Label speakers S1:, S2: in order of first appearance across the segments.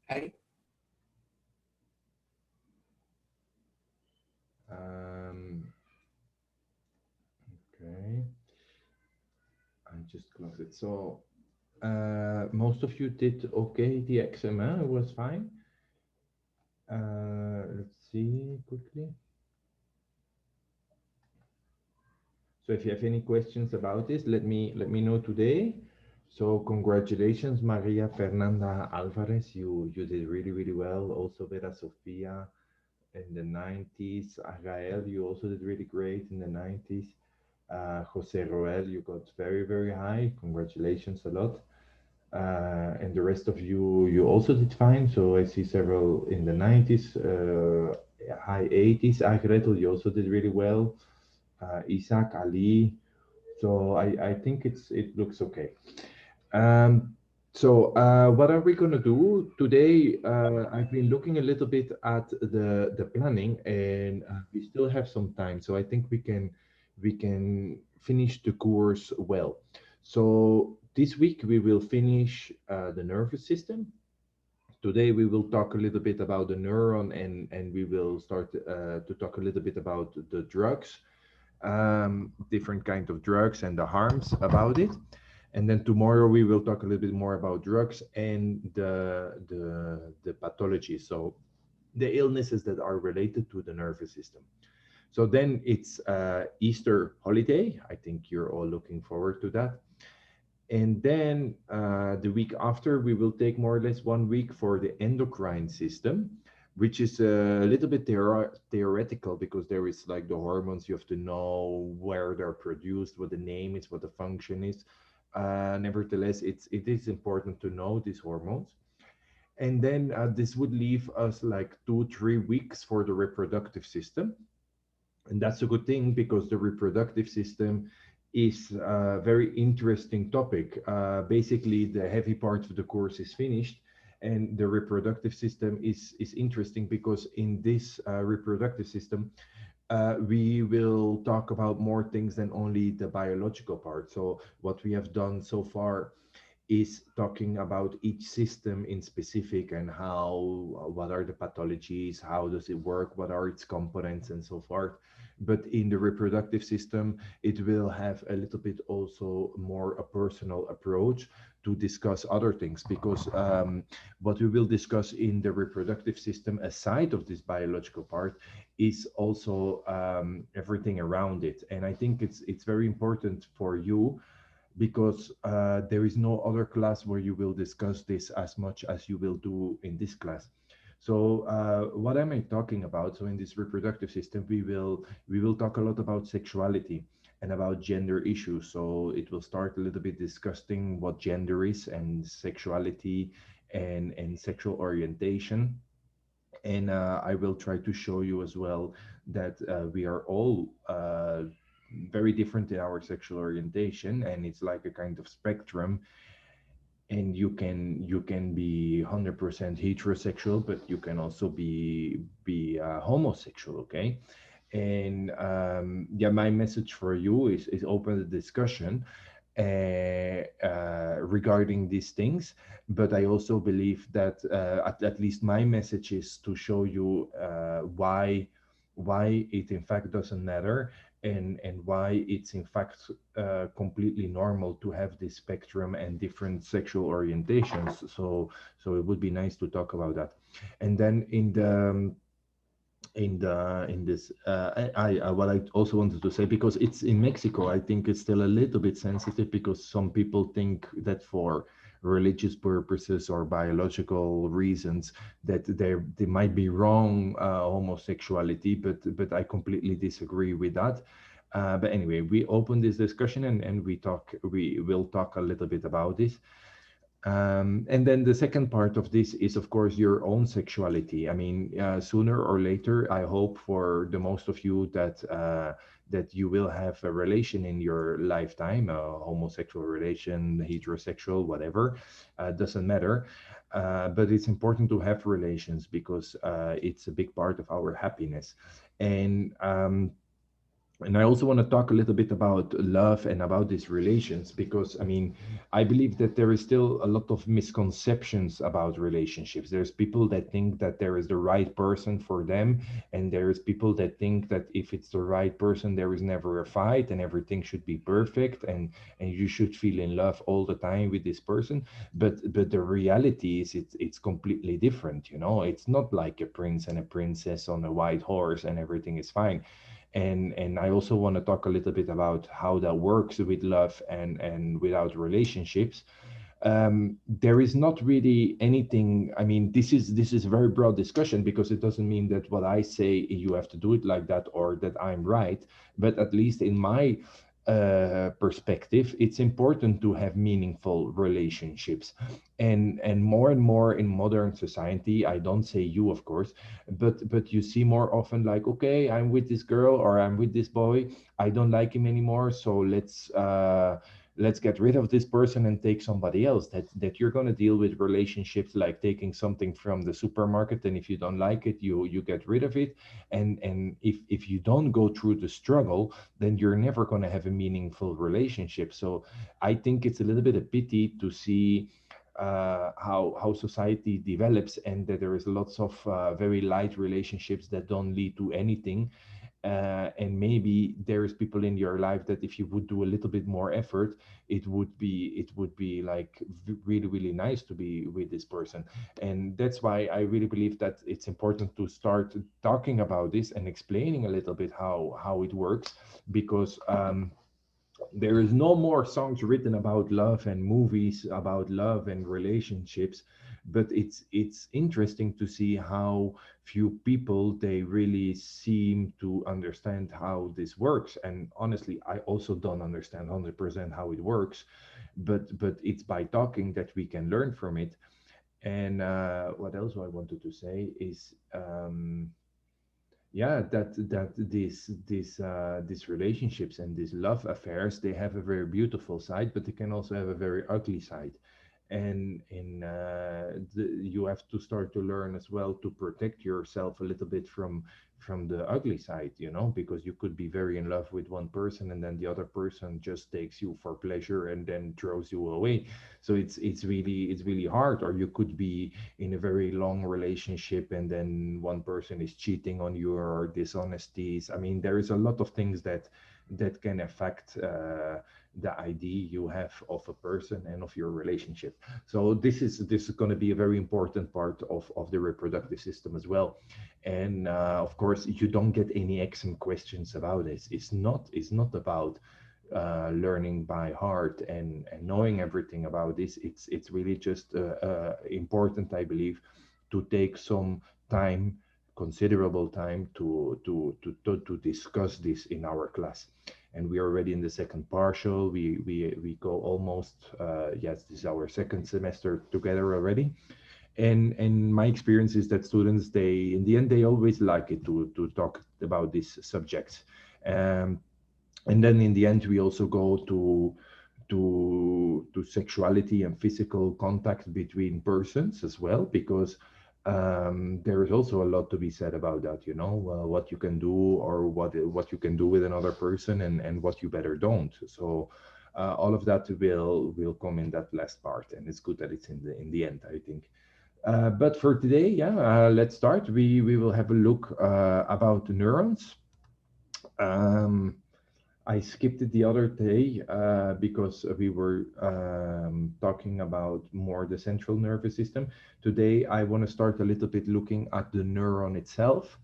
S1: Hi.
S2: Um, okay, I just closed it. So most of you did okay. The XML was fine. Let's see quickly. So if you have any questions about this, let me know today. So congratulations, Maria Fernanda Alvarez. You did really well. Also Vera Sofia in the 90s. Agael, you also did really great in the 90s. Jose Roel, you got very high. Congratulations a lot. And the rest of you, you also did fine. So I see several in the 90s, high 80s. Agretel, you also did really well. Isaac, Ali. So I think it looks okay. Um, so what are we gonna do today? I've been looking a little bit at the planning, and we still have some time. So I think we can finish the course well. So this week we will finish the nervous system. Today we will talk a little bit about the neuron, and we will start to talk a little bit about the drugs, different kind of drugs and the harms about it. And then tomorrow we will talk a little bit more about drugs and the pathology, so the illnesses that are related to the nervous system. So then it's Easter holiday. I think you're all looking forward to that. And then the week after, we will take more or less 1 week for the endocrine system, which is a little bit theoretical because there is like the hormones. You have to know where they're produced, what the name is, what the function is. Nevertheless, it is important to know these hormones. And then this would leave us like 2 3 weeks for the reproductive system, and that's a good thing because the reproductive system is a very interesting topic. Basically, the heavy part of the course is finished, and the reproductive system is interesting because in this reproductive system, we will talk about more things than only the biological part. So what we have done so far is talking about each system in specific and how, what are the pathologies, how does it work, what are its components, and so forth. But in the reproductive system, it will have a little bit also more a personal approach to discuss other things, because what we will discuss in the reproductive system aside of this biological part is also everything around it. And I think it's very important for you because there is no other class where you will discuss this as much as you will do in this class. So what am I talking about? So in this reproductive system, we will talk a lot about sexuality and about gender issues. So it will start a little bit discussing what gender is and sexuality and sexual orientation. And I will try to show you as well that we are all very different in our sexual orientation, and it's like a kind of spectrum. And you can be 100% heterosexual, but you can also be homosexual. Okay. And yeah, my message for you is open the discussion regarding these things. But I also believe that at least my message is to show you why it in fact doesn't matter, and why it's in fact completely normal to have this spectrum and different sexual orientations. So it would be nice to talk about that. And then in this I what I also wanted to say, because it's in Mexico, I think it's still a little bit sensitive, because some people think that for religious purposes or biological reasons that they might be wrong homosexuality, but I completely disagree with that. But anyway, we open this discussion, and we will talk a little bit about this. And then the second part of this is, of course, your own sexuality. I mean, sooner or later, I hope for the most of you that you will have a relation in your lifetime, a homosexual relation, heterosexual, whatever, doesn't matter. But it's important to have relations because it's a big part of our happiness. And And I also want to talk a little bit about love and about these relations, because I mean, I believe that there is still a lot of misconceptions about relationships. There's people that think that there is the right person for them, and there's people that think that if it's the right person, there is never a fight and everything should be perfect, and you should feel in love all the time with this person. But the reality is it's completely different, you know. It's not like a prince and a princess on a white horse and everything is fine. And I also want to talk a little bit about how that works with love and without relationships. There is not really anything. I mean, this is a very broad discussion, because it doesn't mean that what I say you have to do it like that, or that I'm right. But at least in my perspective, it's important to have meaningful relationships. And more in modern society, I don't say you, of course, but you see more often, like, okay, I'm with this girl or I'm with this boy, I don't like him anymore, so let's get rid of this person and take somebody else. That you're going to deal with relationships like taking something from the supermarket, and if you don't like it, you get rid of it. And if you don't go through the struggle, then you're never going to have a meaningful relationship. So I think it's a little bit a pity to see how society develops, and that there is lots of very light relationships that don't lead to anything. And maybe there is people in your life that if you would do a little bit more effort, it would be like really nice to be with this person. And that's why I really believe that it's important to start talking about this and explaining a little bit how it works, because there is no more songs written about love and movies about love and relationships. But it's interesting to see how few people they really seem to understand how this works. And honestly, I also don't understand 100% how it works, but it's by talking that we can learn from it. And what else I wanted to say is, yeah, that these relationships and these love affairs, they have a very beautiful side, but they can also have a very ugly side. And you have to start to learn as well to protect yourself a little bit from the ugly side, you know, because you could be very in love with one person, and then the other person just takes you for pleasure and then throws you away. So it's really hard. Or you could be in a very long relationship, and then one person is cheating on you, or dishonesties. I mean, there is a lot of things that can affect the idea you have of a person and of your relationship. So this is going to be a very important part of the reproductive system as well. And of course, you don't get any exam questions about this. It's not about learning by heart and knowing everything about this. It's really just important, I believe, to take some time, considerable time, to discuss this in our class. And we are already in the second partial. We go almost, yes, this is our second semester together already. And my experience is that students, they in the end, they always like it to talk about these subjects. um, and then in the end, we also go to sexuality and physical contact between persons as well, because there is also a lot to be said about that, you know, what you can do, or what you can do with another person, and what you better don't. So all of that will come in that last part, and it's good that it's in the end, I think. But for today, yeah, let's start. We will have a look about the neurons. um, I skipped it the other day because we were talking about more the central nervous system. Today, I want to start a little bit looking at the neuron itself,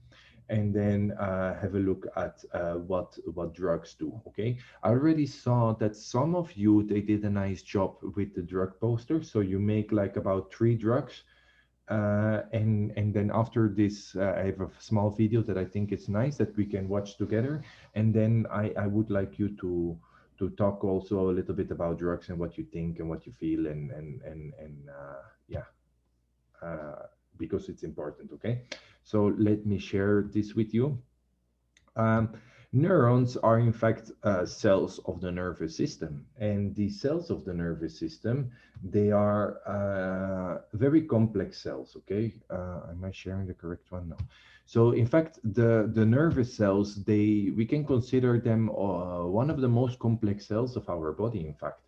S2: and then have a look at what drugs do. Okay, I already saw that some of you, they did a nice job with the drug poster. So you make like about 3 drugs, and then after this, I have a small video that I think is nice that we can watch together. And then I would like you to talk also a little bit about drugs and what you think and what you feel, and yeah, because it's important. Okay, so let me share this with you. Um, Neurons are in fact cells of the nervous system, and these cells of the nervous system, they are very complex cells. Okay, am I sharing the correct one? No. So in fact, the nervous cells, we can consider them one of the most complex cells of our body. In fact,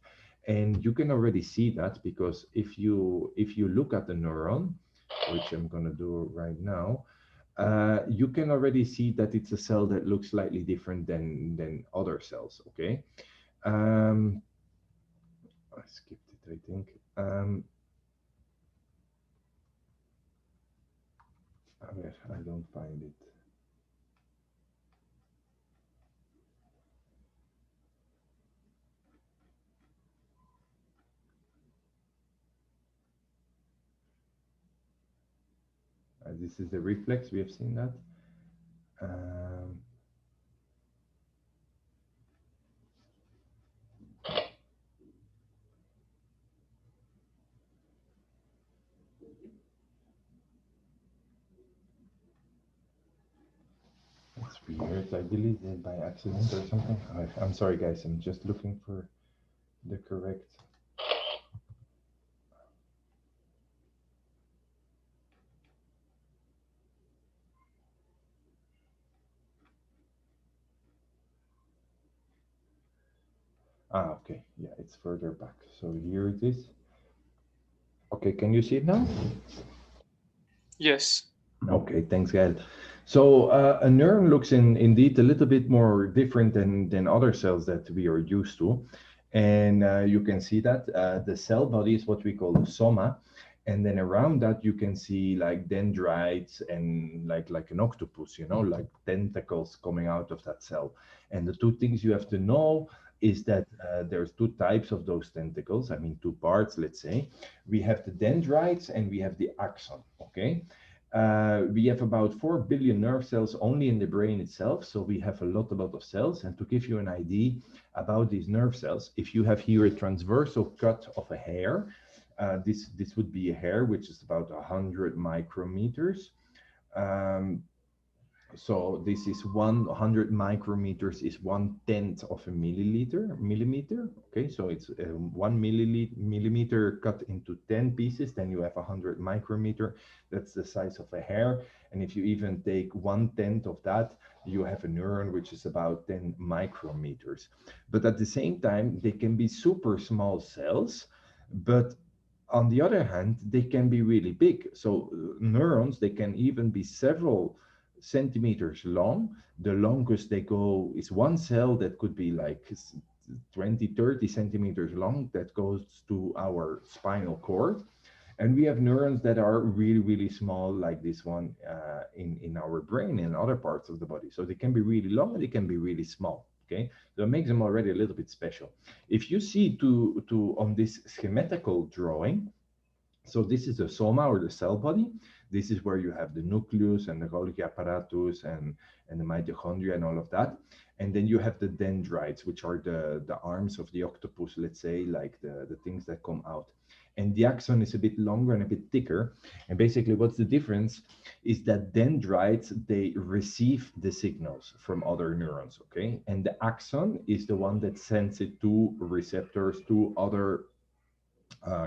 S2: and you can already see that because if you look at the neuron, which I'm going to do right now, you can already see that it's a cell that looks slightly different than other cells. Okay, um, I skipped it, I think. I don't find it. This is the reflex. We have seen that. Um, it's weird. I deleted it by accident or something. I'm sorry, guys. I'm just looking for the correct. Okay. Yeah, it's further back. So here it is. Okay, can you see it now?
S1: Yes.
S2: Okay, thanks, Gael. So a neuron looks indeed a little bit more different than other cells that we are used to. And you can see that the cell body is what we call the soma. And then around that, you can see like dendrites and like an octopus, like tentacles coming out of that cell. And the two things you have to know is that there's two types of those tentacles. I mean, two parts, let's say. We have the dendrites and we have the axon, okay? We have about 4 billion nerve cells only in the brain itself. So we have a lot of cells. And to give you an idea about these nerve cells, if you have here a transversal cut of a hair, this would be a hair which is about 100 micrometers. Um, so this is 100 micrometers is 1/10 of a millimeter. Okay, so it's 1 millimeter cut into 10 pieces. Then you have 100 micrometer. That's the size of a hair. And if you even take 1/10 of that, you have a neuron which is about 10 micrometers. But at the same time, they can be super small cells, but on the other hand, they can be really big. So neurons, they can even be several centimeters long. The longest they go is one cell that could be like 20, 30 centimeters long that goes to our spinal cord. And we have neurons that are really, really small, like this one in our brain and other parts of the body. So they can be really long and they can be really small. Okay, so it makes them already a little bit special. If you see to on this schematical drawing, so this is the soma or the cell body. This is where you have the nucleus and the Golgi apparatus and the mitochondria and all of that. And then you have the dendrites, which are the arms of the octopus, let's say, like the things that come out. And the axon is a bit longer and a bit thicker. And basically what's the difference is that dendrites, they receive the signals from other neurons, okay? And the axon is the one that sends it to receptors, to other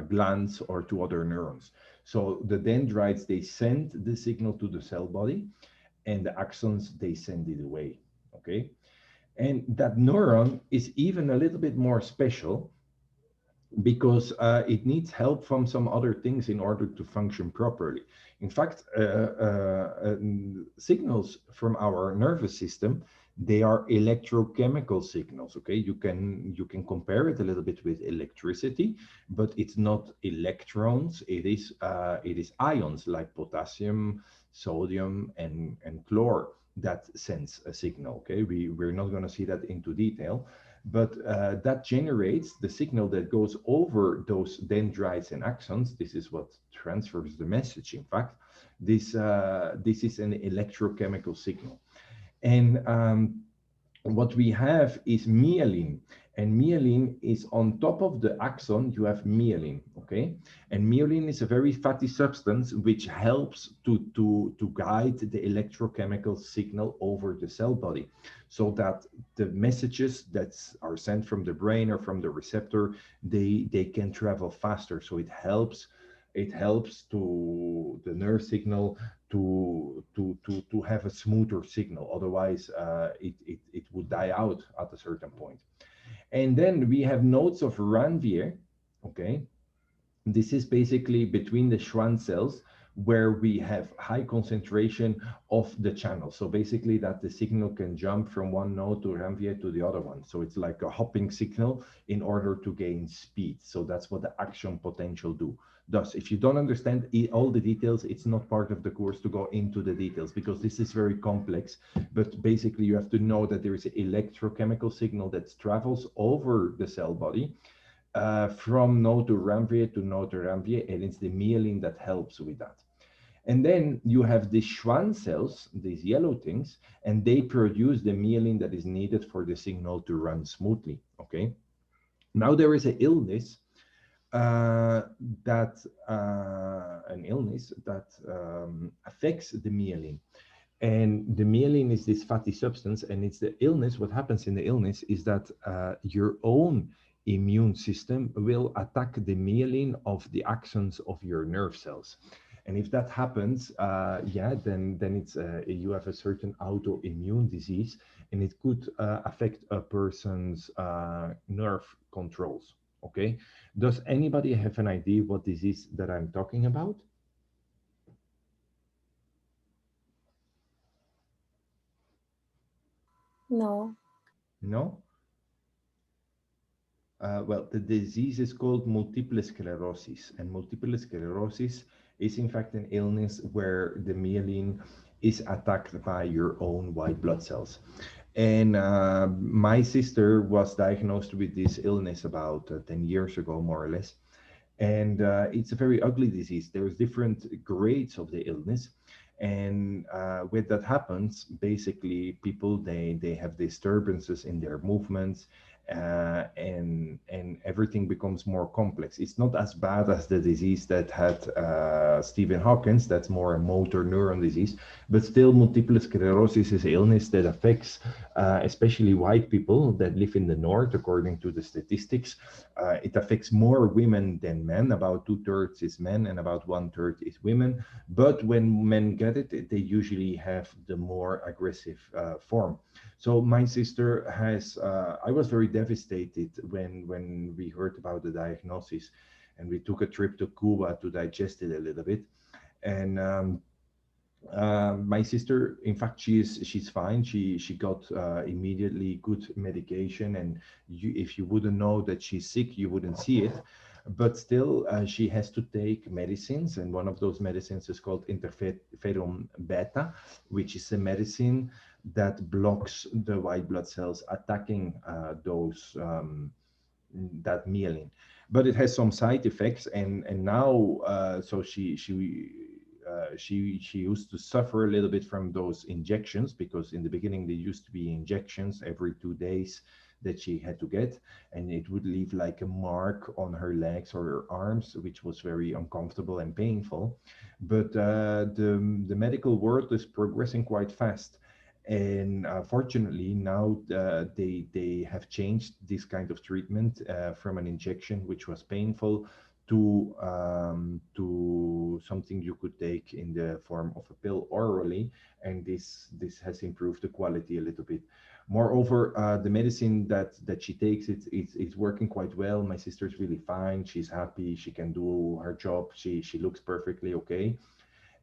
S2: glands or to other neurons. So the dendrites, they send the signal to the cell body, and the axons, they send it away, okay? And that neuron is even a little bit more special because it needs help from some other things in order to function properly. In fact, signals from our nervous system, they are electrochemical signals. Okay, you can compare it a little bit with electricity, but it's not electrons. It is ions like potassium, sodium, and chlor that sends a signal. Okay, we're not going to see that into detail, but that generates the signal that goes over those dendrites and axons. This is what transfers the message. In fact, this is an electrochemical signal. And what we have is myelin, and myelin is on top of the axon. You have myelin, okay, and myelin is a very fatty substance which helps to guide the electrochemical signal over the cell body, so that the messages that are sent from the brain or from the receptor, they can travel faster. So it helps to the nerve signal to have a smoother signal. Otherwise, it would die out at a certain point. And then we have nodes of Ranvier. Okay, this is basically between the Schwann cells, where we have high concentration of the channel. So basically that the signal can jump from one node to Ranvier to the other one. So it's like a hopping signal in order to gain speed. So that's what the action potential does. If you don't understand all the details, it's not part of the course to go into the details, because this is very complex. But basically you have to know that there is an electrochemical signal that travels over the cell body, from node to Ranvier to node to Ranvier, and it's the myelin that helps with that. And then you have the Schwann cells, these yellow things, and they produce the myelin that is needed for the signal to run smoothly. Okay. Now there is an illness uh, an illness that affects the myelin. And the myelin is this fatty substance, and it's the illness. What happens in the illness is that your own immune system will attack the myelin of the axons of your nerve cells. And if that happens, yeah, then it's you have a certain autoimmune disease, and it could affect a person's nerve controls. Okay, does anybody have an idea what disease that I'm talking about?
S1: No.
S2: No? Well, the disease is called multiple sclerosis, and multiple sclerosis is in fact an illness where the myelin is attacked by your own white blood cells. And my sister was diagnosed with this illness about 10 years ago, more or less. And it's a very ugly disease. There's different grades of the illness. And when that happens, basically people, they have disturbances in their movements, and everything becomes more complex. It's not as bad as the disease that had Stephen Hawkins. That's more a motor neuron disease, but still, multiple sclerosis is an illness that affects especially white people that live in the north, according to the statistics. It affects more women than men. About two-thirds is men, and about one-third is women. But when men get it, they usually have the more aggressive form. So my sister has. I was very devastated when we heard about the diagnosis, and we took a trip to Cuba to digest it a little bit. And my sister, in fact, she's fine. She got immediately good medication, and if you wouldn't know that she's sick, you wouldn't see it. But still, she has to take medicines, and one of those medicines is called interferon beta, which is a medicine that blocks the white blood cells attacking those that myelin. But it has some side effects, and now so she used to suffer a little bit from those injections, because in the beginning there used to be injections every 2 days that she had to get, and it would leave like a mark on her legs or her arms, which was very uncomfortable and painful. But the medical world is progressing quite fast, and fortunately now they have changed this kind of treatment from an injection, which was painful, to something you could take in the form of a pill orally, and this has improved the quality a little bit. Moreover, the medicine that she takes, it's working quite well. My sister's really fine. She's happy. She can do her job. She looks perfectly okay.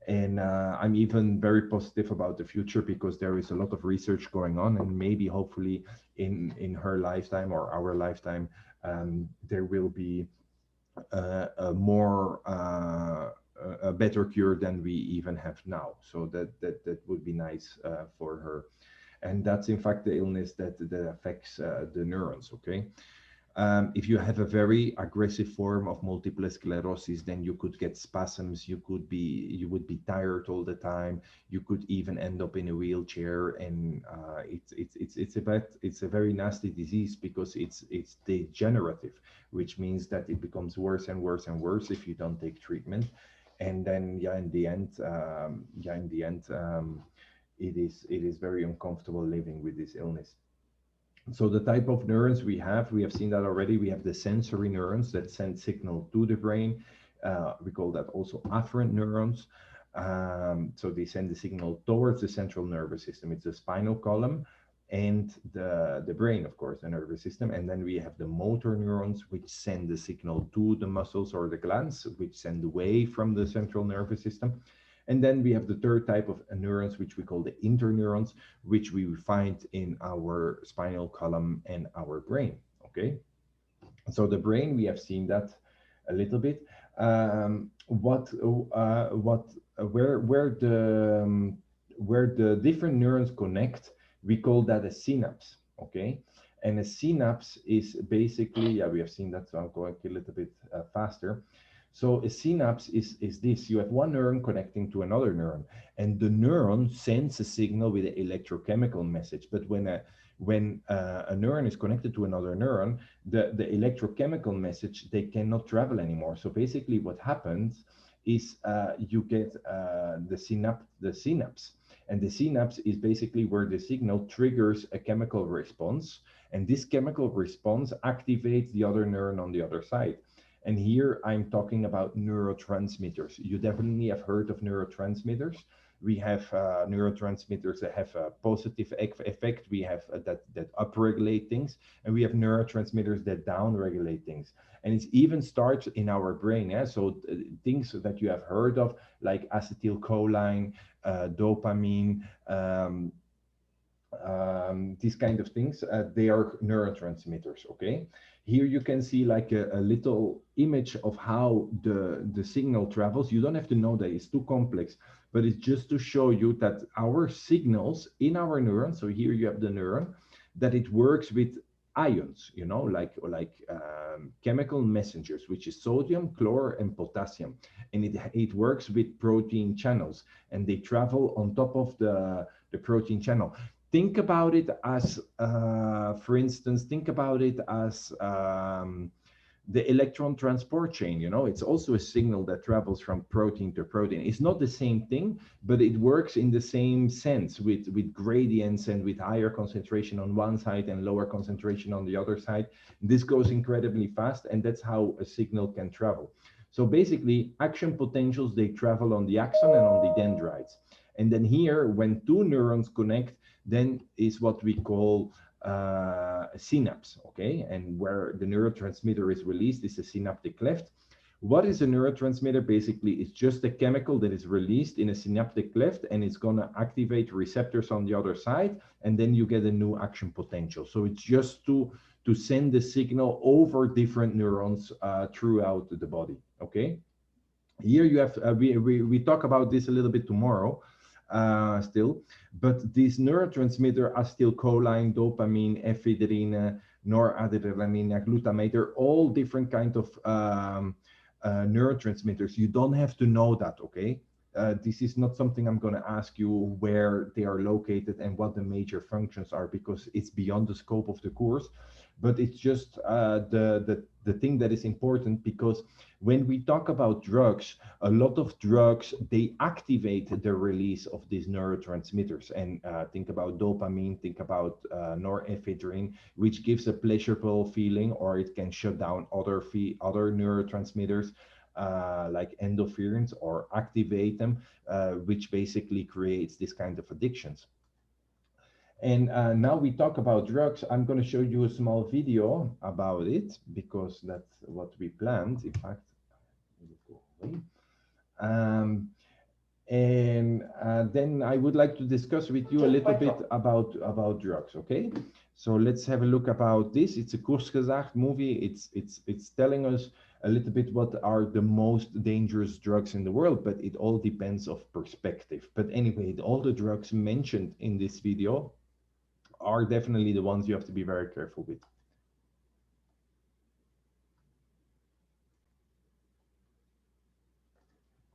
S2: And I'm even very positive about the future, because there is a lot of research going on, and maybe hopefully in her lifetime or our lifetime, there will be a more a better cure than we even have now. So that would be nice for her. And that's in fact the illness that affects the neurons. Okay. If you have a very aggressive form of multiple sclerosis, then you could get spasms. You would be tired all the time. You could even end up in a wheelchair, and it's a very nasty disease because it's degenerative, which means that it becomes worse and worse and worse if you don't take treatment. And then in the end, it is very uncomfortable living with this illness. So the type of neurons we have seen that already. We have the sensory neurons that send signal to the brain. We call that also afferent neurons. So they send the signal towards the central nervous system. It's the spinal column and the brain, of course, the nervous system. And then we have the motor neurons, which send the signal to the muscles or the glands, which send away from the central nervous system. And then we have the third type of neurons, which we call the interneurons, which we find in our spinal column and our brain. Okay, so the brain, we have seen that a little bit. Where the different neurons connect, we call that a synapse. Okay, and a synapse is basically, yeah, we have seen that. So I'm going a little bit faster. So a synapse is this. You have one neuron connecting to another neuron, and the neuron sends a signal with an electrochemical message. But when a neuron is connected to another neuron, the electrochemical message, they cannot travel anymore. So basically what happens is you get the synapse. And the synapse is basically where the signal triggers a chemical response. And this chemical response activates the other neuron on the other side. And here I'm talking about neurotransmitters. You definitely have heard of neurotransmitters. We have neurotransmitters that have a positive effect. We have that upregulate things, and we have neurotransmitters that downregulate things. And it even starts in our brain. Yeah? So things that you have heard of, like acetylcholine, dopamine, these kind of things, they are neurotransmitters. Okay, here you can see like a little image of how the signal travels. You don't have to know that, it's too complex, but it's just to show you that our signals in our neuron, so here you have the neuron, that it works with ions, you know, like chemical messengers, which is sodium, chlorine, and potassium. And it works with protein channels, and they travel on top of the protein channel. Think about it as, for instance, think about it as the electron transport chain. You know, it's also a signal that travels from protein to protein. It's not the same thing, but it works in the same sense with gradients and with higher concentration on one side and lower concentration on the other side. This goes incredibly fast, and that's how a signal can travel. So basically, action potentials, they travel on the axon and on the dendrites. And then here, when two neurons connect, then is what we call a synapse, okay? And where the neurotransmitter is released is the synaptic cleft. What is a neurotransmitter? Basically, it's just a chemical that is released in a synaptic cleft, and it's gonna activate receptors on the other side, and then you get a new action potential. So it's just to send the signal over different neurons throughout the body, okay? Here you have, we talk about this a little bit tomorrow, still, but these neurotransmitters acetylcholine, dopamine, ephedrine, noradrenaline, glutamate, they're all different kind of neurotransmitters. You don't have to know that, okay? This is not something I'm going to ask you where they are located and what the major functions are, because it's beyond the scope of the course. But it's just the thing that is important, because when we talk about drugs, a lot of drugs, they activate the release of these neurotransmitters. And think about dopamine, think about norepinephrine, which gives a pleasurable feeling, or it can shut down other neurotransmitters like endorphins, or activate them, which basically creates this kind of addictions. And now we talk about drugs. I'm going to show you a small video about it, because that's what we planned. In fact, and then I would like to discuss with you a little bit about drugs. Okay, so let's have a look about this. It's a Kurzgesagt movie. It's telling us a little bit what are the most dangerous drugs in the world, but it all depends of perspective. But anyway, all the drugs mentioned in this video are definitely the ones you have to be very careful with.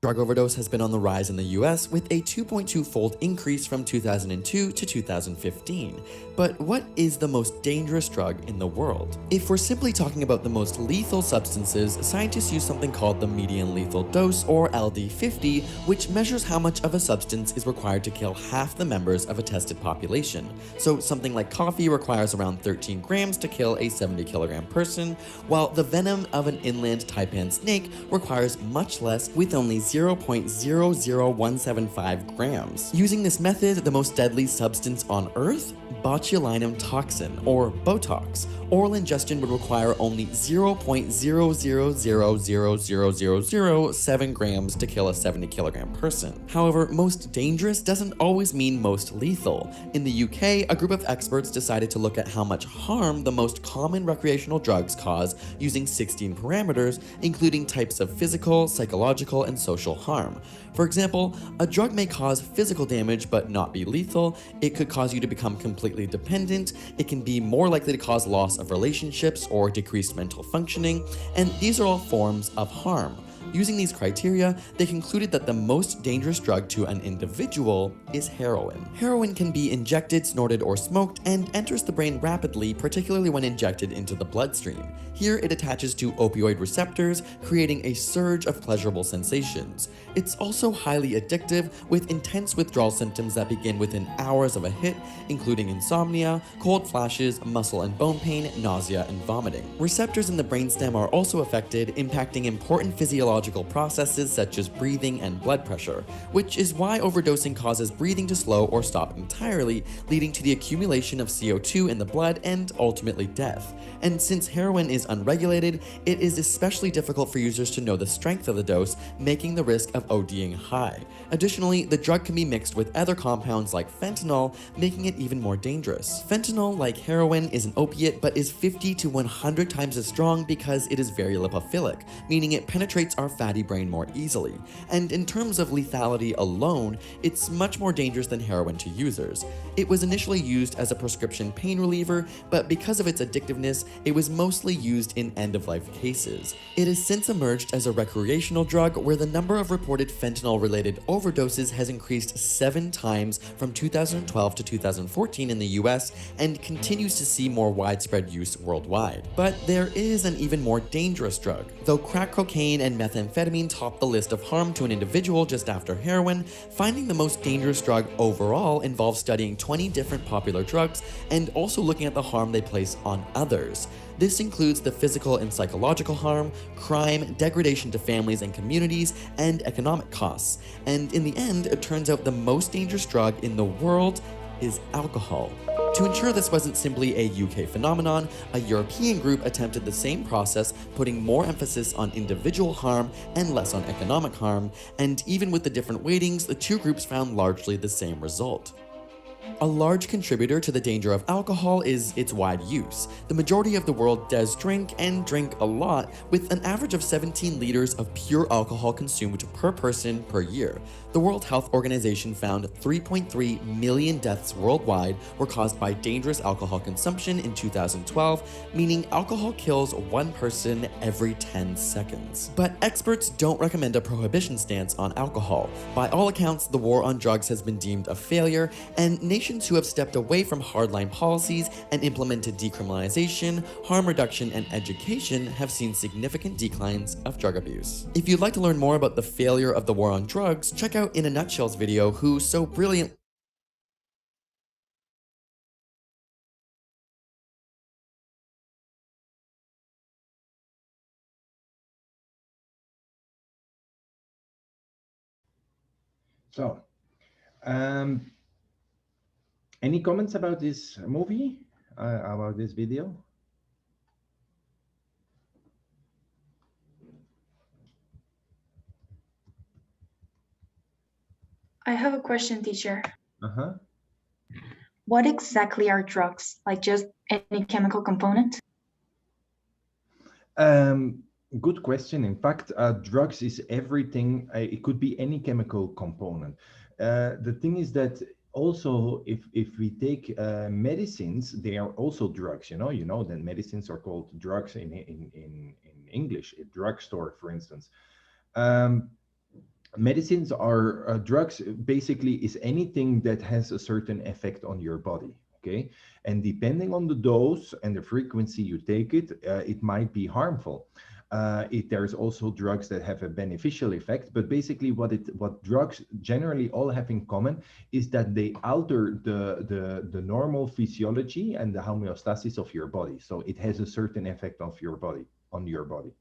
S1: Drug overdose has been on the rise in the US with a 2.2-fold increase from 2002 to 2015. But what is the most dangerous drug in the world? If we're simply talking about the most lethal substances, scientists use something called the median lethal dose, or LD50, which measures how much of a substance is required to kill half the members of a tested population. So something like coffee requires around 13 grams to kill a 70-kilogram person, while the venom of an inland taipan snake requires much less, with only 0.00175 grams. Using this method, the most deadly substance on Earth, botulinum toxin, or Botox, oral ingestion would require only 0.0000007 grams to kill a 70-kilogram person. However, most dangerous doesn't always mean most lethal. In the UK, a group of experts decided to look at how much harm the most common recreational drugs cause using 16 parameters, including types of physical, psychological, and social harm. For example, a drug may cause physical damage but not be lethal. It could cause you to become completely dependent. It can be more likely to cause loss of relationships or decreased mental functioning, and these are all forms of harm. Using these criteria, they concluded that the most dangerous drug to an individual is heroin. Heroin can be injected, snorted, or smoked and enters the brain rapidly, particularly when injected into the bloodstream. Here, it attaches to opioid receptors, creating a surge of pleasurable sensations. It's also highly addictive, with intense withdrawal symptoms that begin within hours of a hit, including insomnia, cold flashes, muscle and bone pain, nausea, and vomiting. Receptors in the brainstem are also affected, impacting important physiological processes such as breathing and blood pressure, which is why overdosing causes breathing to slow or stop entirely, leading to the accumulation of CO2 in the blood and ultimately death. And since heroin is unregulated, it is especially difficult for users to know the strength of the dose, making the risk of ODing high. Additionally, the drug can be mixed with other compounds like fentanyl, making it even more dangerous. Fentanyl, like heroin, is an opiate but is 50 to 100 times as strong because it is very lipophilic, meaning it penetrates our fatty brain more easily. And in terms of lethality alone, it's much more dangerous than heroin to users. It was initially used as a prescription pain reliever, but because of its addictiveness, it was mostly used in end-of-life cases. It has since emerged as a recreational drug where the number of reported fentanyl-related overdoses has increased 7 times from 2012 to 2014 in the US and continues to see more widespread use worldwide. But there is an even more dangerous drug. Though crack cocaine and methamphetamine top the list of harm to an individual just after heroin, finding the most dangerous drug overall involves studying 20 different popular drugs and also looking at the harm they place on others. This includes the physical and psychological harm, crime, degradation to families and communities, and economic costs. And in the end, it turns out the most dangerous drug in the world is alcohol. To ensure this wasn't simply a UK phenomenon, a European group attempted the same process, putting more emphasis on individual harm and less on economic harm, and even with the different weightings, the two groups found largely the same result. A large contributor to the danger of alcohol is its wide use. The majority of the world does drink, and drink a lot, with an average of 17 liters of pure alcohol consumed per person per year. The World Health Organization found 3.3 million deaths worldwide were caused by dangerous alcohol consumption in 2012, meaning alcohol kills one person every 10 seconds. But experts don't recommend a prohibition stance on alcohol. By all accounts, the war on drugs has been deemed a failure, and nations who have stepped away from hardline policies and implemented decriminalization, harm reduction, and education have seen significant declines of drug abuse. If you'd like to learn more about the failure of the war on drugs, check out In a Nutshell's video, who so brilliantly
S2: So, um, any comments about this movie, about this video?
S3: I have a question, teacher.
S2: Uh-huh.
S3: What exactly are drugs? Like just any chemical component?
S2: Um, Good question. In fact, drugs is everything. It could be any chemical component. The thing is that also, if we take medicines, they are also drugs. You know that medicines are called drugs in English. A drugstore, for instance. Um, medicines are drugs basically is anything that has a certain effect on your body. Okay, and depending on the dose and the frequency you take it, it might be harmful. There's also drugs that have a beneficial effect, but basically what drugs generally all have in common is that they alter the normal physiology and the homeostasis of your body, so it has a certain effect of your body on your body.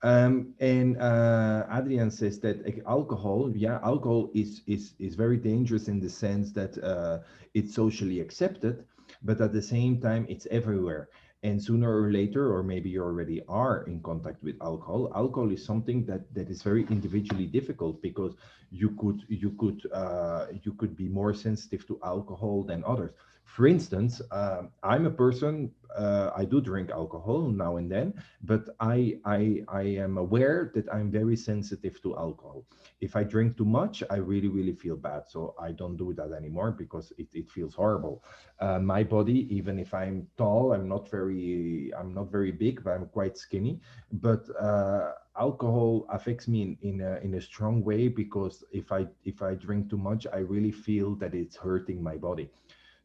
S2: And Adrian says that alcohol, yeah, alcohol is very dangerous in the sense that it's socially accepted, but at the same time, it's everywhere. And sooner or later, or maybe you already are in contact with alcohol. Alcohol is something that is very individually difficult because you could be more sensitive to alcohol than others. For instance, I'm a person. I do drink alcohol now and then, but I am aware that I'm very sensitive to alcohol. If I drink too much, I really, really feel bad. So I don't do that anymore because it feels horrible. My body, even if I'm tall, I'm not very big, but I'm quite skinny. But alcohol affects me in a strong way because if I drink too much, I really feel that it's hurting my body.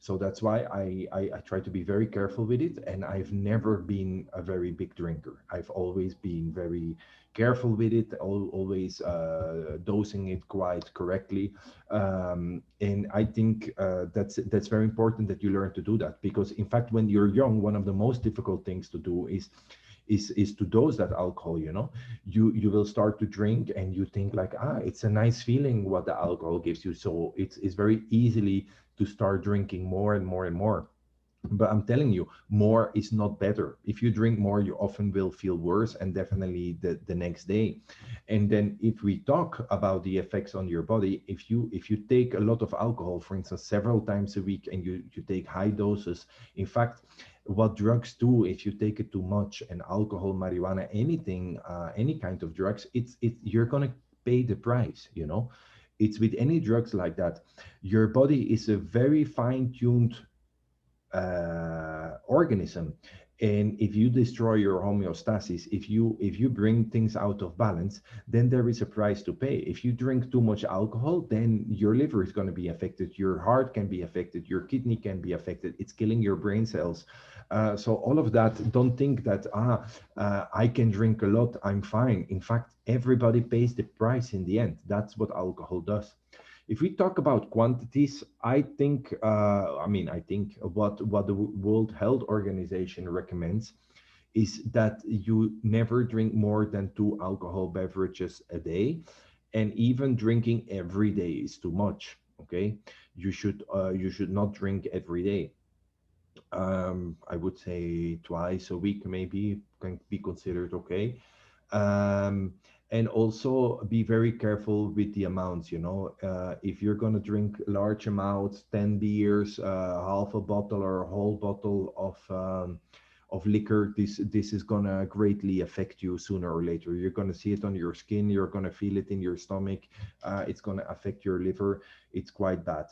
S2: So that's why I try to be very careful with it. And I've never been a very big drinker. I've always been very careful with it, always dosing it quite correctly. And I think that's very important that you learn to do that, because in fact, when you're young, one of the most difficult things to do is to dose that alcohol. You will start to drink and you think like, it's a nice feeling what the alcohol gives you, so it's very easily to start drinking more and more and more. But I'm telling you, more is not better. If you drink more, you often will feel worse, and definitely the next day. And then if we talk about the effects on your body, if you take a lot of alcohol, for instance, several times a week, and you take high doses, in fact, what drugs do, if you take it too much, and alcohol, marijuana, anything, any kind of drugs, you're gonna pay the price. It's with any drugs like that. Your body is a very fine-tuned organism, and if you destroy your homeostasis, if you bring things out of balance, then there is a price to pay. If you drink too much alcohol, then your liver is going to be affected, your heart can be affected, your kidney can be affected, it's killing your brain cells. So all of that, don't think that I can drink a lot, I'm fine. In fact, everybody pays the price in the end. That's what alcohol does. If we talk about quantities, I think what the World Health Organization recommends is that you never drink more than 2 alcohol beverages a day, and even drinking every day is too much. Okay, you should not drink every day. I would say twice a week maybe can be considered okay. um, and also be very careful with the amounts. If you're going to drink large amounts, 10 beers, half a bottle or a whole bottle of liquor, this is going to greatly affect you sooner or later. You're going to see it on your skin, you're going to feel it in your stomach, it's going to affect your liver. It's quite bad.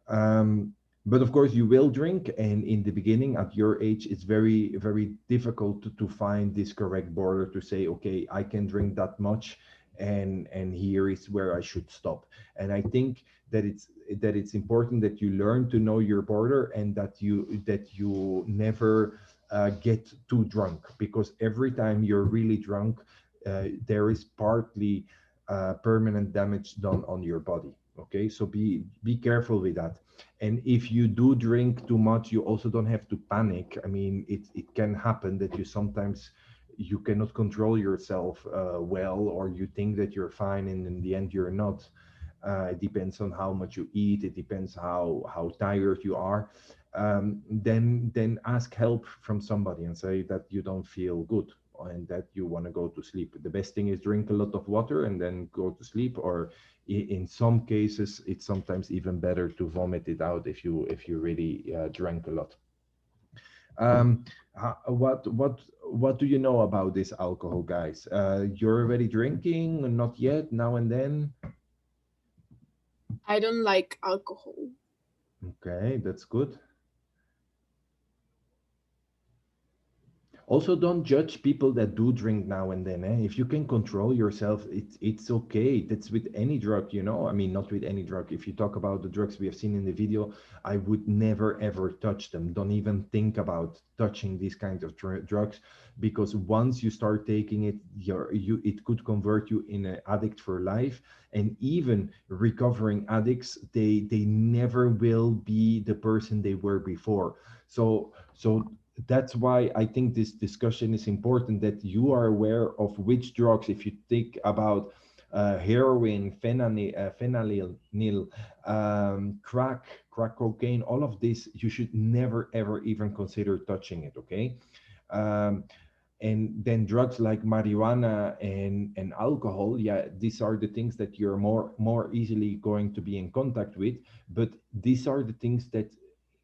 S2: um, but of course, you will drink, and in the beginning, at your age, it's very, very difficult to find this correct border to say, okay, I can drink that much, and here is where I should stop. And I think that it's important that you learn to know your border, and that you never get too drunk, because every time you're really drunk, there is partly permanent damage done on your body. Okay, so be careful with that. And if you do drink too much, you also don't have to panic. I mean, it can happen that you cannot control yourself well, or you think that you're fine, and in the end you're not. It depends on how much you eat. It depends how tired you are. Then ask help from somebody and say that you don't feel good and that you want to go to sleep. The best thing is drink a lot of water and then go to sleep. Or in some cases, it's sometimes even better to vomit it out if you really drank a lot. Um, what do you know about this alcohol, guys? You're already drinking? Not yet? Now and then?
S4: I don't like alcohol.
S2: Okay, that's good. Also, don't judge people that do drink now and then. If you can control yourself, it's okay. That's with any drug, you know. I mean, not with any drug. If you talk about the drugs we have seen in the video, I would never ever touch them. Don't even think about touching these kinds of drugs, because once you start taking it, it could convert you in an addict for life. And even recovering addicts, they never will be the person they were before. So that's why I think this discussion is important, that you are aware of which drugs. If you think about heroin, fentanyl, crack cocaine, all of this, you should never ever even consider touching it. Okay. um, and then drugs like marijuana and alcohol, yeah, these are the things that you're more easily going to be in contact with. But these are the things that,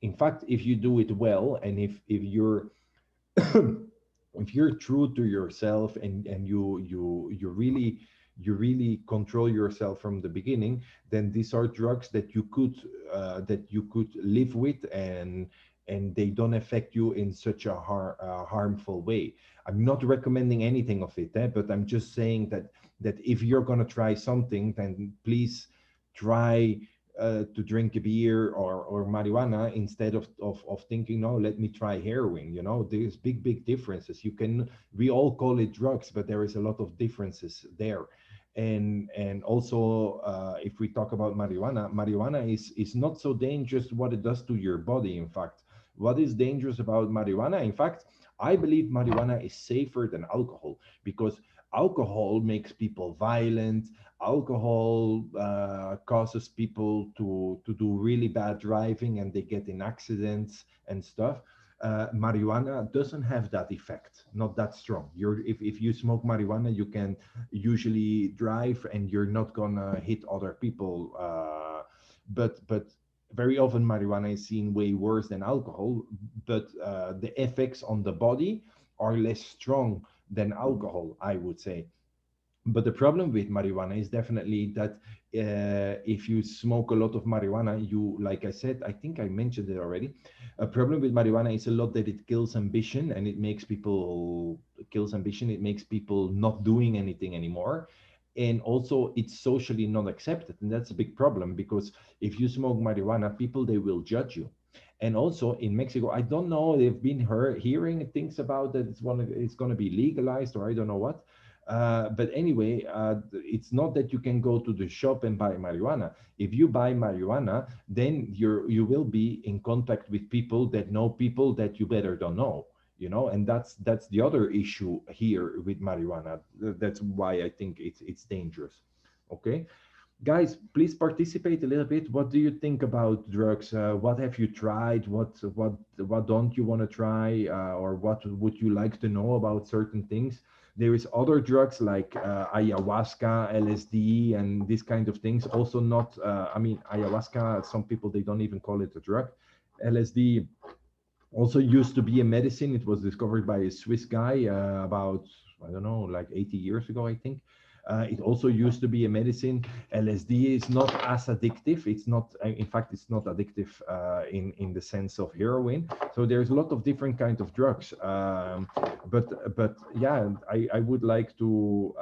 S2: in fact, if you do it well, and if you're if you're true to yourself, and you really control yourself from the beginning, then these are drugs that you could live with, and they don't affect you in such a harmful way. I'm not recommending anything of it, but I'm just saying that if you're going to try something, then please try to drink a beer or marijuana, instead of thinking, no, let me try heroin. You know, there's big differences. We all call it drugs, but there is a lot of differences there. And also, if we talk about marijuana is not so dangerous what it does to your body. In fact, what is dangerous about marijuana, in fact, I believe marijuana is safer than alcohol, because alcohol makes people violent. Alcohol causes people to do really bad driving, and they get in accidents and stuff. Marijuana doesn't have that effect, not that strong. If you smoke marijuana, you can usually drive, and you're not gonna hit other people. But very often marijuana is seen way worse than alcohol, but the effects on the body are less strong than alcohol, I would say. But the problem with marijuana is definitely that if you smoke a lot of marijuana, you, like I said, I think I mentioned it already. A problem with marijuana is a lot that it kills ambition, and it makes people kills ambition. It makes people not doing anything anymore. And also, it's socially not accepted, and that's a big problem, because if you smoke marijuana, people, they will judge you. And also in Mexico, I don't know, they've been hearing things about that it's going to be legalized, or I don't know what. But anyway, it's not that you can go to the shop and buy marijuana. If you buy marijuana, then you will be in contact with people that you better don't know, you know. And that's the other issue here with marijuana. That's why I think it's dangerous. Okay, guys, please participate a little bit. What do you think about drugs? What have you tried? What don't you want to try? Or what would you like to know about certain things? There is other drugs like ayahuasca, LSD, and these kind of things. Also not, I mean, ayahuasca, some people, they don't even call it a drug. LSD also used to be a medicine. It was discovered by a Swiss guy about, I don't know, like 80 years ago, I think. It also used to be a medicine. LSD is not as addictive. It's not, in fact, it's not addictive in the sense of heroin. So there's a lot of different kinds of drugs. But yeah, I would like to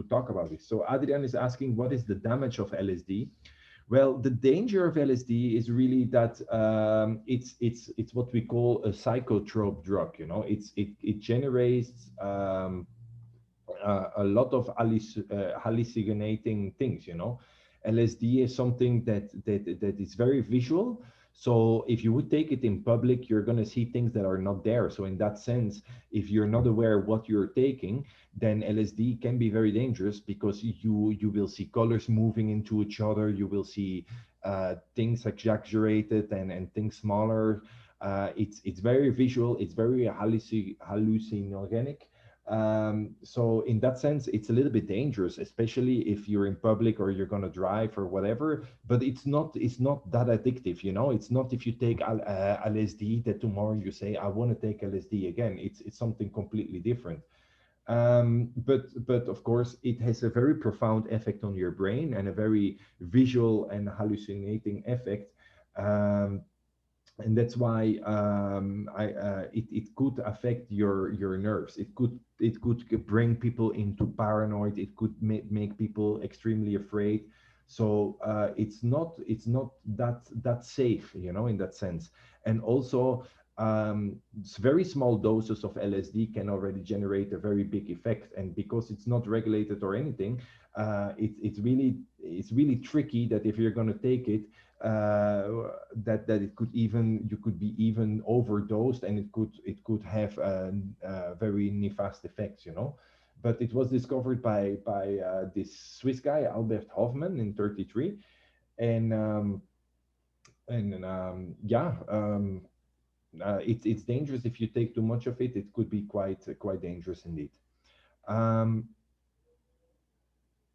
S2: talk about this. So Adrian is asking, what is the damage of LSD? Well, the danger of LSD is really that it's what we call a psychotrope drug. You know, it generates a lot of hallucinating things. You know, LSD is something that is very visual. So if you would take it in public, you're going to see things that are not there. So in that sense, if you're not aware of what you're taking, then LSD can be very dangerous, because you will see colors moving into each other. You will see things exaggerated and things smaller. It's very visual. It's very hallucinogenic. So in that sense, it's a little bit dangerous, especially if you're in public or you're going to drive or whatever. But it's not that addictive. You know, it's not if you take LSD that tomorrow you say, I want to take LSD again. It's something completely different. But of course, it has a very profound effect on your brain, and a very visual and hallucinating effect. Um, and that's why it could affect your nerves. It could bring people into paranoid. It could make people extremely afraid. So it's not that safe, in that sense. And also, very small doses of LSD can already generate a very big effect. And because it's not regulated or anything, it's really tricky that if you're going to take it, that it could even you could be even overdosed, and it could have very nefast effects. But it was discovered by this Swiss guy Albert Hoffman in 33, and yeah, it's dangerous if you take too much of it. It could be quite dangerous indeed. Um,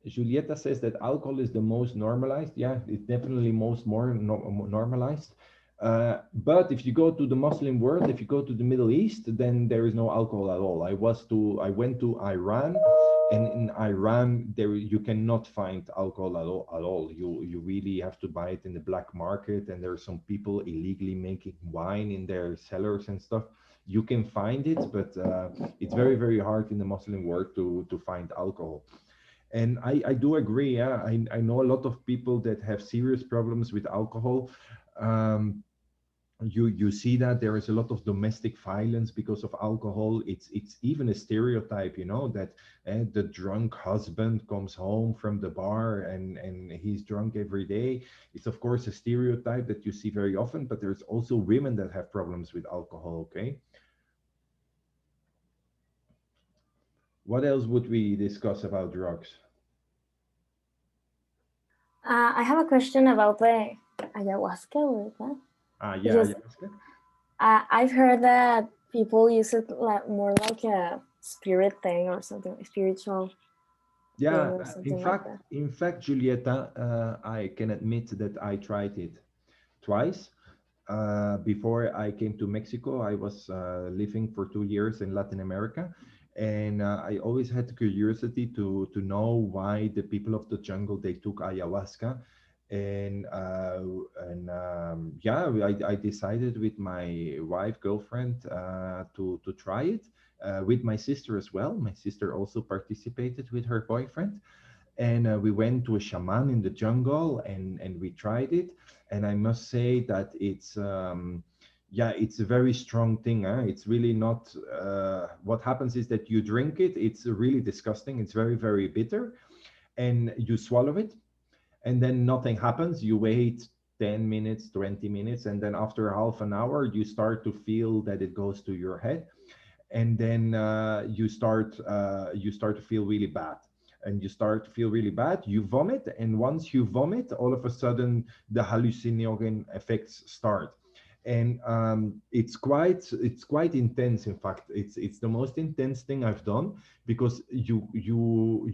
S2: Julieta says that alcohol is the most normalized. Yeah, it's definitely most more normalized. But if you go to the Muslim world, if you go to the Middle East, then there is no alcohol at all. I went to Iran, and in Iran there you cannot find alcohol at all. You really have to buy it in the black market, and there are some people illegally making wine in their cellars and stuff. You can find it, but it's very hard in the Muslim world to find alcohol. And I do agree. Yeah, I know a lot of people that have serious problems with alcohol. Um, you see that there is a lot of domestic violence because of alcohol. It's even a stereotype, that the drunk husband comes home from the bar and he's drunk every day. It's of course a stereotype that you see very often, but there's also women that have problems with alcohol. Okay, what else would we discuss about drugs?
S4: I have a question about the ayahuasca or that.
S2: Yeah,
S4: Because
S2: ayahuasca.
S4: I've heard that people use it more like a spirit thing or something, spiritual thing
S2: Yeah,
S4: or
S2: in
S4: something like
S2: fact,
S4: that.
S2: in fact, Julieta, I can admit that I tried it twice. Before I came to Mexico, I was living for 2 years in Latin America, and I always had the curiosity to know why the people of the jungle they took ayahuasca, and yeah, I decided with my wife girlfriend to try it. With my sister as well. My sister also participated with her boyfriend, and we went to a shaman in the jungle, and we tried it. And I must say that yeah, it's a very strong thing. It's really not what happens is that you drink it. It's really disgusting. It's very bitter, and you swallow it, and then nothing happens. You wait 10 minutes, 20 minutes, and then after half an hour you start to feel that it goes to your head, and then you start to feel really bad, and you start to feel really bad, you vomit, and once you vomit, all of a sudden the hallucinogen effects start. And it's quite intense. In fact, it's the most intense thing I've done, because you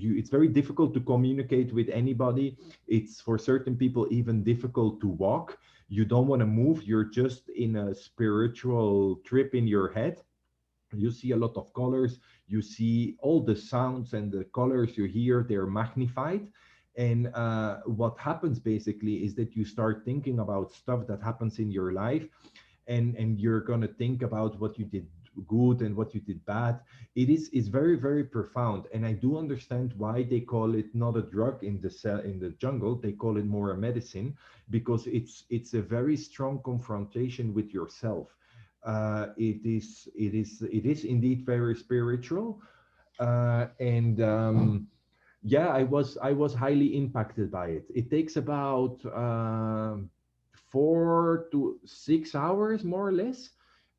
S2: it's very difficult to communicate with anybody. It's for certain people even difficult to walk. You don't want to move. You're just in a spiritual trip in your head. You see a lot of colors. You see all the sounds, and the colors you hear, they're magnified. And what happens basically is that you start thinking about stuff that happens in your life, and you're going to think about what you did good and what you did bad. It's very profound, and I do understand why they call it not a drug in the jungle. They call it more a medicine, because it's a very strong confrontation with yourself. It is indeed very spiritual, and yeah, I was highly impacted by it. It takes about 4 to 6 hours, more or less,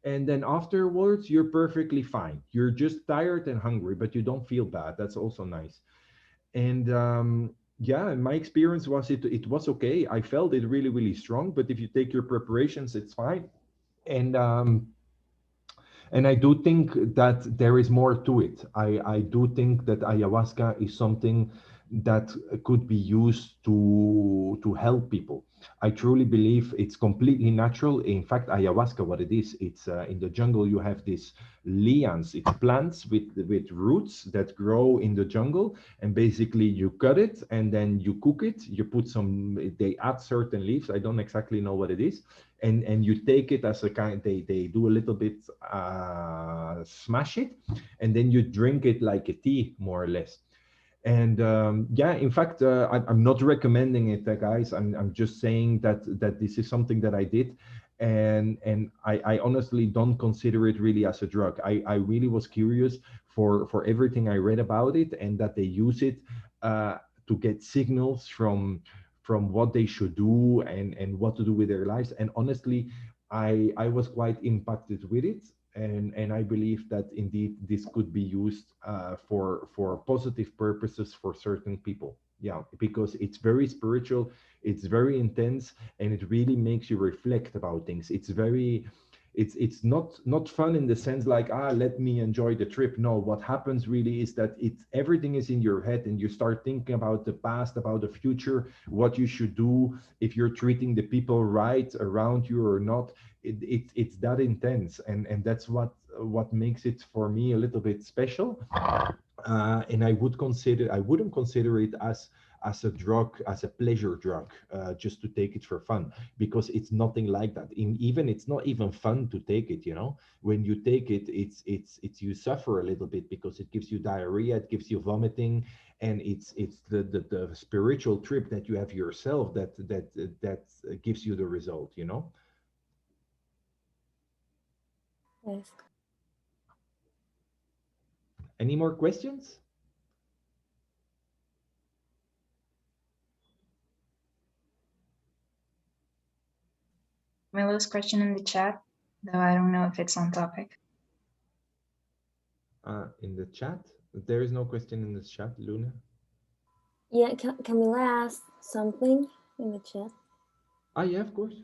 S2: and then afterwards you're perfectly fine. You're just tired and hungry, but you don't feel bad. That's also nice. And yeah, my experience was it was okay. I felt it really strong, but if you take your preparations, it's fine. And um, and I do think that there is more to it. I do think that ayahuasca is something that could be used to help people. I truly believe it's completely natural. In fact, ayahuasca, what it is, it's in the jungle. You have these lians. It's plants with roots that grow in the jungle, and basically you cut it and then you cook it. You put some. They add certain leaves. I don't exactly know what it is, and you take it as a kind. They do a little bit, smash it, and then you drink it like a tea, more or less. And yeah, in fact, I'm not recommending it, guys. I'm just saying that this is something that I did, and I honestly don't consider it really as a drug. I really was curious for everything I read about it, and that they use it uh, to get signals from what they should do and what to do with their lives. And honestly, I was quite impacted with it, and I believe that indeed this could be used for positive purposes for certain people. Yeah, because it's very spiritual, it's very intense, and it really makes you reflect about things. It's not fun in the sense like, let me enjoy the trip. No, what happens really is that it's everything is in your head, and you start thinking about the past, about the future, what you should do, if you're treating the people right around you or not. It's that intense, and that's what makes it for me a little bit special. And I wouldn't consider it as a drug, as a pleasure drug, just to take it for fun, because it's nothing like that. Even it's not even fun to take it. When you take it, it's you suffer a little bit because it gives you diarrhea, it gives you vomiting, and it's the spiritual trip that you have yourself that gives you the result.
S4: Yes.
S2: Any more questions?
S3: Milo's question in the chat, though I don't know if it's on topic.
S2: In the chat, there is no question in the chat, Luna.
S4: Yeah, Camila asked something in the chat.
S2: Yeah, of course.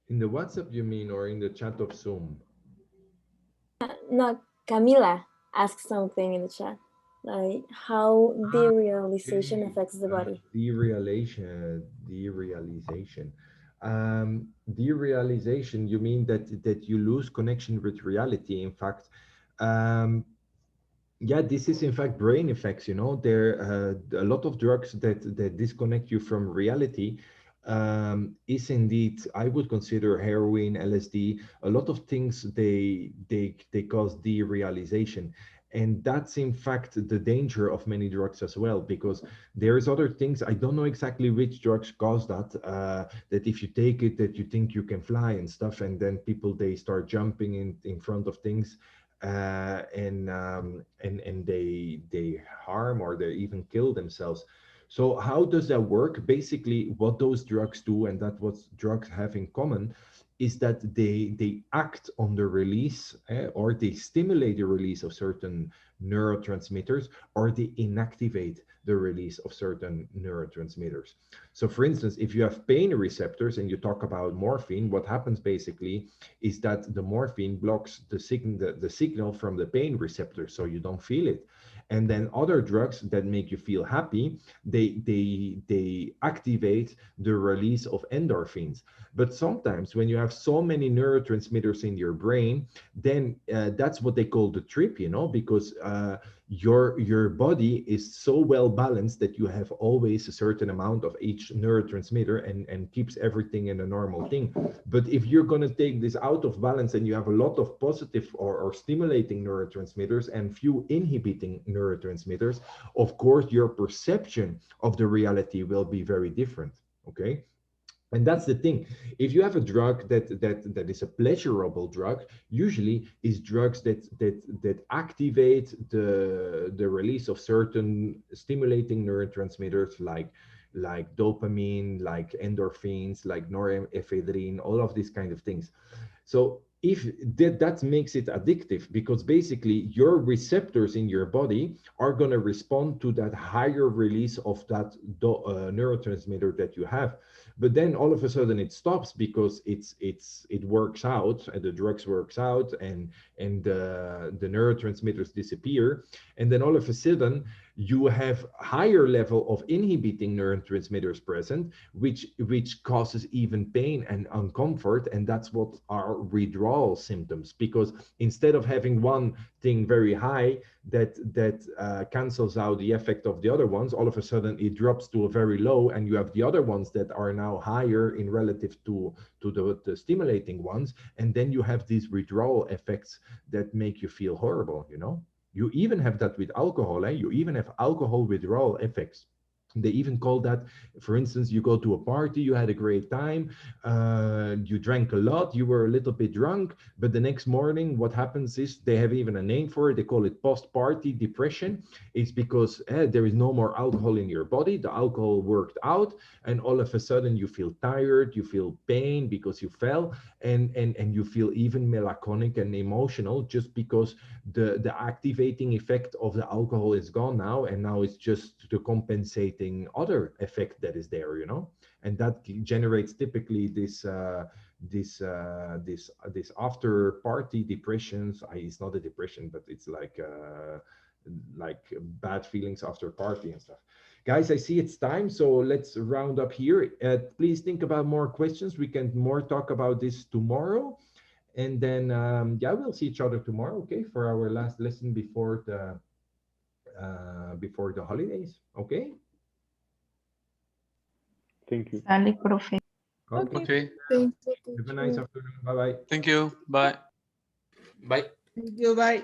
S2: In the WhatsApp, you mean, or in the chat of Zoom?
S4: No, Camila asked something in the chat, like how derealization
S2: Okay.
S4: affects the body.
S2: Derealization. Derealization, you mean that you lose connection with reality, in fact. Um, yeah, this is in fact brain effects. There a lot of drugs that disconnect you from reality. Is indeed, I would consider heroin, LSD, a lot of things. They cause derealization, and that's in fact the danger of many drugs as well, because there's other things. I don't know exactly which drugs cause that, that if you take it, that you think you can fly and stuff, and then people, they start jumping in front of things, and they harm, or they even kill themselves. So how does that work? Basically, what those drugs do, and that what drugs have in common, is that they act on the release, or they stimulate the release of certain neurotransmitters, or they inactivate the release of certain neurotransmitters. So for instance, if you have pain receptors and you talk about morphine, what happens basically is that the morphine blocks the signal from the pain receptor, so you don't feel it. And then other drugs that make you feel happy, they activate the release of endorphins. But sometimes when you have so many neurotransmitters in your brain, then that's what they call the trip, because your body is so well balanced that you have always a certain amount of each neurotransmitter, and keeps everything in a normal thing. But if you're going to take this out of balance, and you have a lot of positive or stimulating neurotransmitters and few inhibiting neurotransmitters, of course your perception of the reality will be very different. Okay. And that's the thing. If you have a drug that is a pleasurable drug, usually is drugs that activate the release of certain stimulating neurotransmitters, like dopamine, like endorphins, like norepinephrine, all of these kind of things. So if that makes it addictive, because basically your receptors in your body are going to respond to that higher release of that neurotransmitter that you have. But then all of a sudden it stops because it works out, and the drugs works out, and the neurotransmitters disappear, and then all of a sudden you have higher level of inhibiting neurotransmitters present, which causes even pain and uncomfort, and that's what are withdrawal symptoms. Because instead of having one thing very high that cancels out the effect of the other ones, all of a sudden it drops to a very low, and you have the other ones that are now higher in relative to the stimulating ones, and then you have these withdrawal effects that make you feel horrible, you know. You even have that with alcohol, you even have alcohol withdrawal effects. They even call that, for instance, you go to a party, you had a great time, you drank a lot, you were a little bit drunk, but the next morning, what happens is, they have even a name for it, they call it post-party depression. It's because there is no more alcohol in your body, the alcohol worked out, and all of a sudden you feel tired, you feel pain because you fell, and you feel even melancholic and emotional, just because the activating effect of the alcohol is gone now, and now it's just the compensating other effect that is there, you know. And that generates typically this after party depressions. It's not a depression, but it's like bad feelings after party and stuff. Guys, I see it's time, so let's round up here. Please think about more questions. We can more talk about this tomorrow. And then, yeah, we'll see each other tomorrow, okay, for our last lesson before the holidays, okay?
S5: Thank you.
S3: Sale, profe.
S6: Okay.
S2: Have a nice afternoon. Bye-bye.
S6: Thank you. Bye.
S1: Bye.
S7: Thank you. Bye.